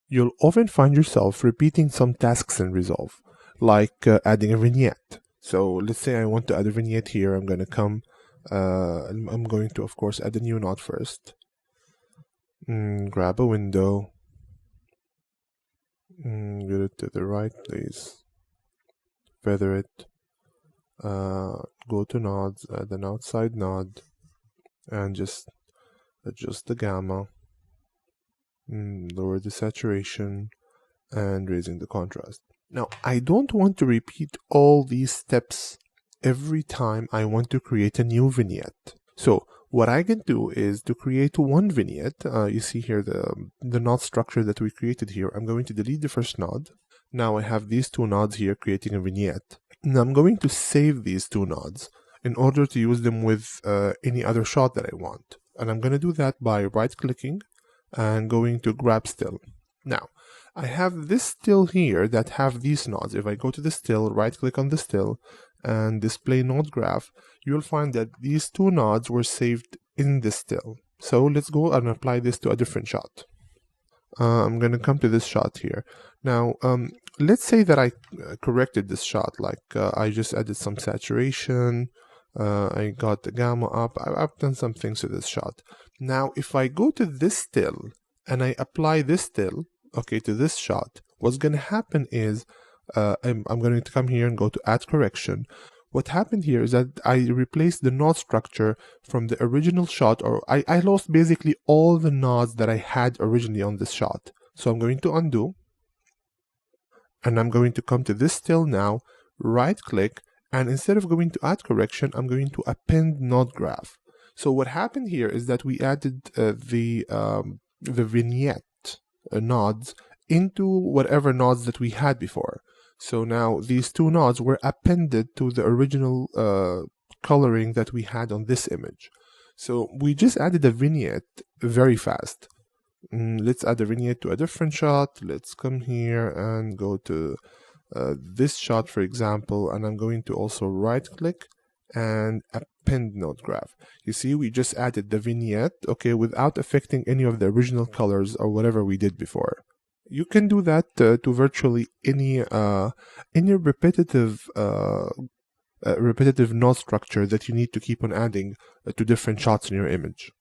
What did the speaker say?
You'll often find yourself repeating some tasks in Resolve, like adding a vignette. So let's say I want to add a vignette here. I'm going to come, I'm going to, of course, add a new node first. Grab a window, get it to the right place, feather it, go to nodes, add an outside node, and just adjust the gamma, lower the saturation, and raising the contrast. Now, I don't want to repeat all these steps every time I want to create a new vignette. So what I can do is to create one vignette. You see here the node structure that we created here. I'm going to delete the first node. Now I have these two nodes here creating a vignette. Now I'm going to save these two nodes in order to use them with any other shot that I want. And I'm going to do that by right-clicking and going to grab still. Now, I have this still here that have these nodes. If I go to the still, right-click on the still, and display node graph, you'll find that these two nodes were saved in the still. So let's go and apply this to a different shot. I'm going to come to this shot here. Now, let's say that I corrected this shot, like I just added some saturation, I got the gamma up, I've done some things to this shot. Now, if I go to this still and I apply this still, okay, to this shot, what's going to happen is I'm going to come here and go to add correction. What happened here is that I replaced the node structure from the original shot, or I lost basically all the nodes that I had originally on this shot. So I'm going to undo, and I'm going to come to this still now, right click, and instead of going to add correction, I'm going to append node graph. So what happened here is that we added the vignette nodes into whatever nodes that we had before. So now these two nodes were appended to the original coloring that we had on this image. So we just added a vignette very fast. Let's add a vignette to a different shot. Let's come here and go to this shot, for example, and I'm going to also right click and append node graph. You see, we just added the vignette, okay, without affecting any of the original colors or whatever we did before. You can do that to virtually any repetitive repetitive node structure that you need to keep on adding to different shots in your image.